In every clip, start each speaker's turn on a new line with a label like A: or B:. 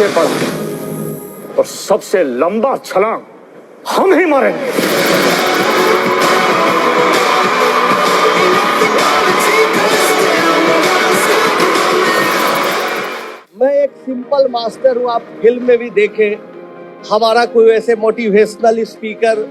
A: सबसे बड़ा और सबसे लंबा छलांग हम ही मारेंगे।
B: मैं एक सिंपल मास्टर हूँ, आप फिल्म में भी देखे हमारा कोई ऐसे मोटिवेशनल स्पीकर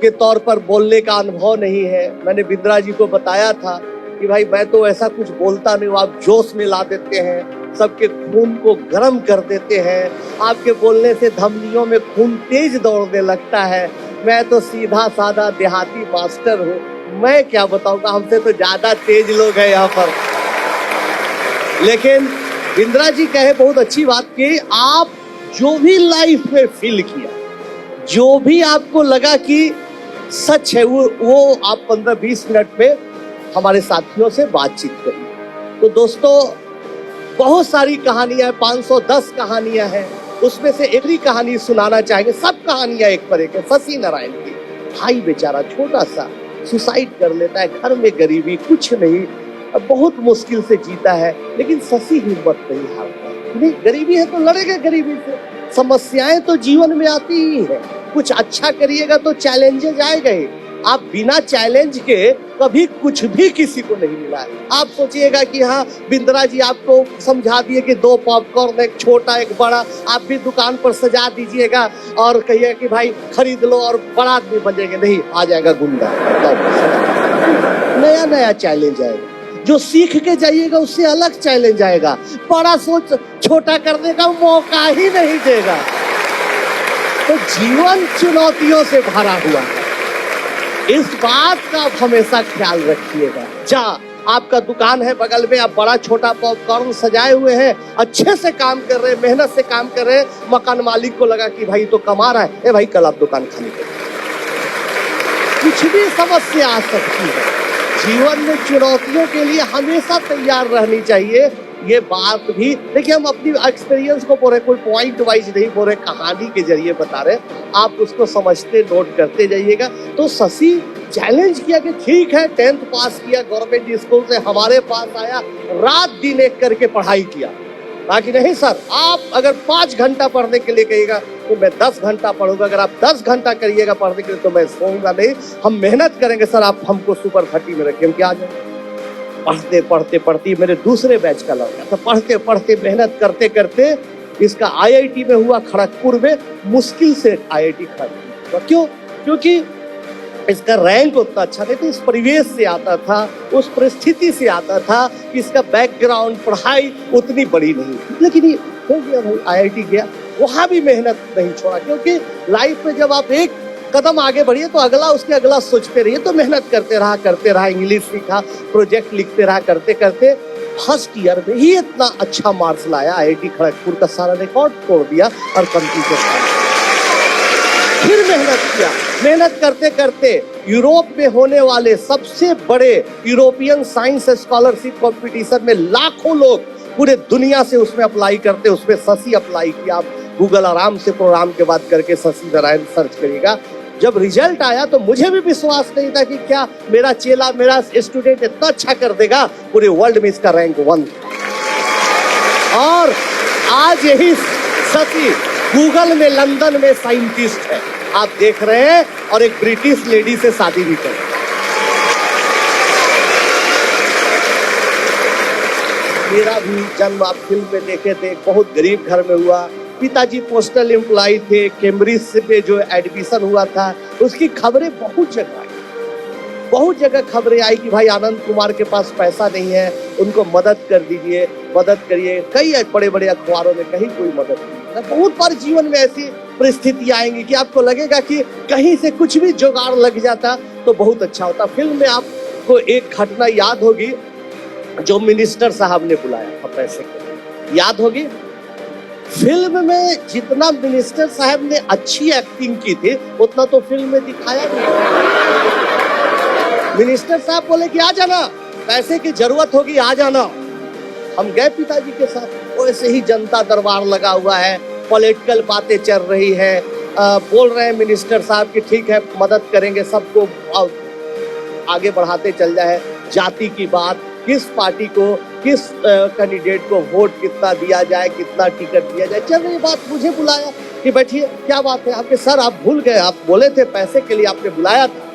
B: के तौर पर बोलने का अनुभव नहीं है। मैंने बिंद्रा जी को बताया था कि भाई मैं तो ऐसा कुछ बोलता नहीं हूँ, आप जोश में ला देते हैं, सबके खून को गर्म कर देते हैं, आपके बोलने से धमनियों में खून तेज दौड़ने लगता है। मैं तो सीधा साधा देहाती मास्टर हूँ, मैं क्या बताऊंगा, हमसे तो ज्यादा तेज लोग हैं यहाँ पर। लेकिन बिंद्रा जी कहे बहुत अच्छी बात कि आप जो भी लाइफ में फील किया, जो भी आपको लगा कि सच है, वो आप 15-20 मिनट में हमारे साथियों से बातचीत करिए। तो दोस्तों बहुत सारी कहानियां, 510 कहानियां हैं, उसमें से एक ही कहानी सुनाना चाहेंगे। सब कहानियां एक पर एक है। शशि नारायण की, भाई बेचारा छोटा सा सुसाइड कर लेता है, घर में गरीबी, कुछ नहीं, बहुत मुश्किल से जीता है, लेकिन शशि हिम्मत नहीं हारता। नहीं, गरीबी है तो लड़ेगा गरीबी से, समस्याएं तो जीवन में आती ही है, कुछ अच्छा करिएगा तो चैलेंजेस आएगा ही। आप बिना चैलेंज के कभी कुछ भी किसी को नहीं मिला है। आप सोचिएगा कि हाँ बिंद्रा जी आपको समझा दिए कि 2 पॉपकॉर्न, एक छोटा एक बड़ा, आप भी दुकान पर सजा दीजिएगा और कहिए कि भाई खरीद लो और बड़ा आदमी बन जाएंगे, नहीं, आ जाएगा गुंडा। नया नया चैलेंज आएगा, जो सीख के जाइएगा उससे अलग चैलेंज आएगा। बड़ा सोच छोटा करने का मौका ही नहीं देगा। तो जीवन चुनौतियों से भरा हुआ है, इस बात का आप हमेशा ख्याल रखिएगा। आपका दुकान है बगल में, आप बड़ा छोटा पॉपकॉर्न सजाए हुए हैं, अच्छे से काम कर रहे हैं, मेहनत से काम कर रहे हैं, मकान मालिक को लगा कि भाई तो कमा रहा है, ए भाई कल आप दुकान खाली कर। कुछ भी समस्या आ सकती है, जीवन में चुनौतियों के लिए हमेशा तैयार रहनी चाहिए। ये बात भी देखिए, हम अपनी एक्सपीरियंस को बोल रहे, कोई पॉइंट वाइज नहीं बोल रहे, कहानी के जरिए बता रहे, आप उसको समझते नोट करते जाइएगा। तो शशि चैलेंज किया कि ठीक है, 10th पास किया गवर्नमेंट स्कूल से, हमारे पास आया, रात दिन एक करके पढ़ाई किया। बाकी नहीं सर, आप अगर 5 घंटा पढ़ने के लिए कहिएगा तो मैं 10 घंटा पढ़ूंगा, अगर आप 10 घंटा करिएगा पढ़ने के लिए तो मैं सोऊंगा नहीं, हम मेहनत करेंगे सर, आप हमको सुपर 30 में रखिए, हम क्या आ जाएंगे। पढ़ते पढ़ते पढ़ते, मेरे दूसरे बैच का लड़का तो पढ़ते पढ़ते मेहनत करते करते इसका IIT में हुआ, खड़गपुर में, मुश्किल से IIT खड़गपुर। क्यों? क्योंकि इसका रैंक उतना अच्छा नहीं था, इस परिवेश से आता था, उस परिस्थिति से आता था, इसका बैकग्राउंड पढ़ाई उतनी बड़ी नहीं, लेकिन ये हो गया भाई, IIT गया, वहां भी मेहनत नहीं छोड़ा। क्योंकि लाइफ में जब आप एक कदम आगे बढ़िए तो अगला उसके अगला सोचते रहिए, तो मेहनत करते रहा, इंग्लिश सीखा, प्रोजेक्ट लिखते रहा, करते करते फर्स्ट ईयर में ही इतना अच्छा मार्क्स लाया, IIT खड़गपुर का सारा रिकॉर्ड तोड़ दिया और कंप्यूटर फिर मेहनत किया। मेहनत करते करते यूरोप में होने वाले सबसे बड़े यूरोपियन साइंस स्कॉलरशिप कंपटीशन में लाखों लोग पूरे दुनिया से उसमें अप्लाई करते, उसमें शशि अप्लाई किया। आप गूगल आराम से प्रोग्राम के बाद करके शशि नारायण सर्च करिएगा। जब रिजल्ट आया तो मुझे भी विश्वास नहीं था कि क्या मेरा चेला, मेरा स्टूडेंट इतना अच्छा कर देगा, पूरे वर्ल्ड में इसका रैंक 1। और आज यही शशि गूगल में लंदन में साइंटिस्ट है, आप देख रहे हैं, और एक ब्रिटिश लेडी से शादी भी कर। मेरा भी जन्म आप फिल्म में देखे थे, बहुत गरीब घर में हुआ। पिताजी पोस्टल एम्प्लॉय थे, कैम्ब्रिज में जो एडमिशन हुआ था उसकी खबरें बहुत जगह खबरें आई कि भाई आनंद कुमार के पास पैसा नहीं है, उनको मदद कर दीजिए, मदद करिए। कई बड़े बड़े अखबारों में कहीं कोई मदद नहीं। बहुत बार जीवन में ऐसी परिस्थिति आएंगी कि आपको लगेगा कि कहीं से कुछ भी जुगाड़ लग जाता तो बहुत अच्छा होता। फिल्म में आपको एक घटना याद होगी, जो मिनिस्टर साहब ने बुलाया था पैसे के, याद होगी। फिल्म में जितना मिनिस्टर साहब ने अच्छी एक्टिंग की थी उतना तो फिल्म में दिखाया नहीं। मिनिस्टर साहब बोले कि आ जाना, पैसे की जरूरत होगी, आ जाना। हम गए पिताजी के साथ, वैसे ही जनता दरबार लगा हुआ है, पॉलिटिकल बातें चल रही है, बोल रहे हैं मिनिस्टर साहब कि ठीक है मदद करेंगे, सबको आगे बढ़ाते चल जाए। जाति की बात, किस पार्टी को किस कैंडिडेट को वोट कितना दिया जाए, कितना टिकट दिया जाए। जब ये बात मुझे बुलाया कि बैठिए, क्या बात है आपके सर, आप भूल गए, आप बोले थे पैसे के लिए आपने बुलाया था।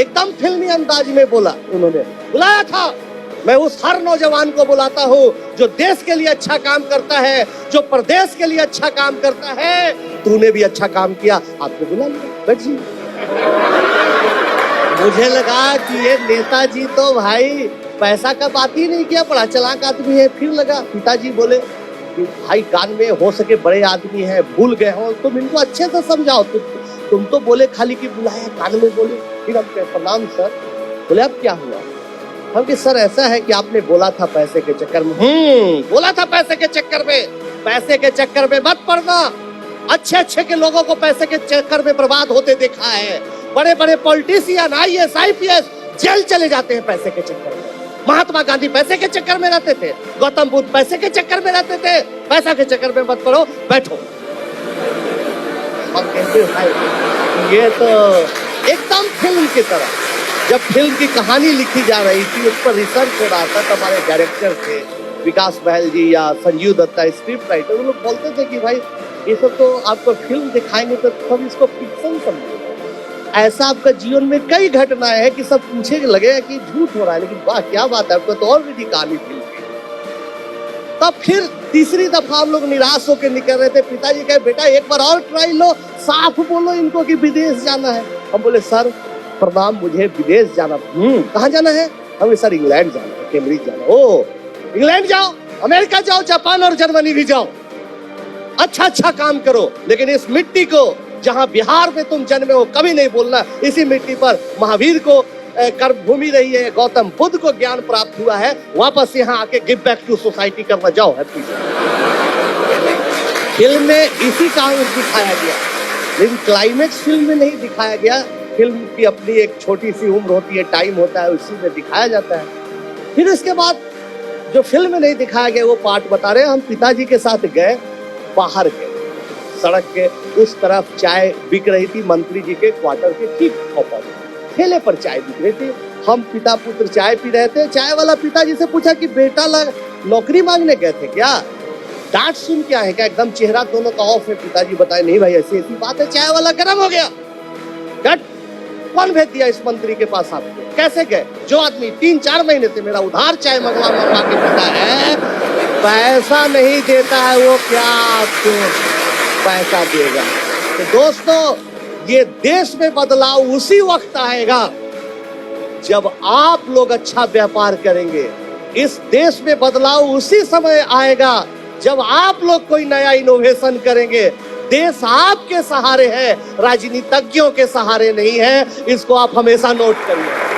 B: एकदम फिल्मी अंदाज में बोला उन्होंने, बुलाया था। मैं उस हर नौजवान को बुलाता हूँ जो देश के लिए अच्छा काम करता है, जो प्रदेश के लिए अच्छा काम करता है। तूने भी अच्छा काम किया, आपने बुला लिया, बैठ जी। मुझे लगा कि ये नेताजी तो भाई पैसा का बात ही नहीं किया, बड़ा चालाक आदमी है। फिर लगा पिताजी बोले कि भाई कान में हो सके बड़े आदमी है, भूल गए हो, तुम इनको अच्छे से समझाओ। तुम तो बोले खाली कि बुलाया, कान में बोले। फिर हम कहे प्रणाम सर। बोले अब क्या हुआ? हम कि सर ऐसा है कि आपने बोला था पैसे के चक्कर में। बोला था पैसे के चक्कर में, पैसे के चक्कर में मत पड़ना। अच्छे अच्छे के लोगों को पैसे के चक्कर में बर्बाद होते देखा है। बड़े बड़े पॉलिटिशियन, IAS IPS जेल चले जाते हैं पैसे के चक्कर में। महात्मा गांधी पैसे के चक्कर में रहते थे, गौतम बुद्ध पैसे के चक्कर में रहते थे। पैसा के चक्कर में मत पड़ो, बैठो। हम कहते भाई ये तो एकदम फिल्म की तरह। जब फिल्म की कहानी लिखी जा रही थी, उस पर रिसर्च हो रहा था, तो हमारे डायरेक्टर थे विकास बहल जी या संजीव दत्ता स्क्रिप्ट राइटर, वो लोग बोलते थे कि भाई ये सब तो आपको फिल्म दिखाएंगे तो हम इसको फिक्शन समझेंगे। ऐसा आपका जीवन में कई घटनाएं हैं कि सब पूछे लगे कि झूठ हो रहा है, लेकिन वाह क्या बात है, आपको तो ऑलरेडी कहानी फिल्म। तब फिर तीसरी दफा हम लोग निराश होकर निकल रहे थे। पिताजी कहे बेटा एक बार और ट्राई लो, साफ बोलो इनको कि विदेश जाना है। हम बोले सर प्रणाम, मुझे विदेश जाना। कहाँ जाना है? हम सर इंग्लैंड जाना है, कैम्ब्रिज जाना। ओ इंग्लैंड जाओ, अमेरिका जाओ, जापान और जर्मनी भी जाओ, अच्छा अच्छा काम करो, लेकिन इस मिट्टी को जहां बिहार में तुम जन्मे हो कभी नहीं बोलना। इसी मिट्टी पर महावीर को कर्मभूमि रही है, गौतम बुद्ध को ज्ञान प्राप्त हुआ है, वापस यहाँ आके गिव बैक टू सोसाइटी करना जाओ। हैप्पी फिल्म में इसी का दिखाया गया, लेकिन क्लाइमेक्स फिल्म में नहीं दिखाया गया। फिल्म की अपनी एक छोटी सी उम्र होती है, टाइम होता है, उसी में दिखाया जाता है। फिर इसके बाद जो फिल्म में नहीं दिखाया गया वो पार्ट बता रहे हैं। हम पिताजी के साथ गए, बाहर गए, सड़क के उस तरफ चाय बिक रही थी, मंत्री जी के क्वार्टर के ठीक ऊपर ठेले पर चाय बिक रही थी। हम पिता पुत्र चाय पी रहे थे। चाय वाला पिताजी से पूछा कि बेटा नौकरी मांगने गए थे क्या? डांट सुन क्या है क्या? एकदम चेहरा दोनों का ऑफ है। पिताजी बताए नहीं भाई ऐसी ऐसी बात है। चाय वाला गर्म हो गया, डट कौन भेज दिया इस मंत्री के पास आपको? कैसे गए? जो आदमी 3-4 महीने से मेरा उधार चाय मंगवा के पीता है, पैसा नहीं देता है, वो क्या आपको पैसा देगा? तो दोस्तों ये देश में बदलाव उसी वक्त आएगा जब आप लोग अच्छा व्यापार करेंगे। इस देश में बदलाव उसी समय आएगा जब आप लोग कोई नया इनोवेशन करेंगे। देश आपके सहारे है, राजनीतिज्ञों के सहारे नहीं है। इसको आप हमेशा नोट करिए।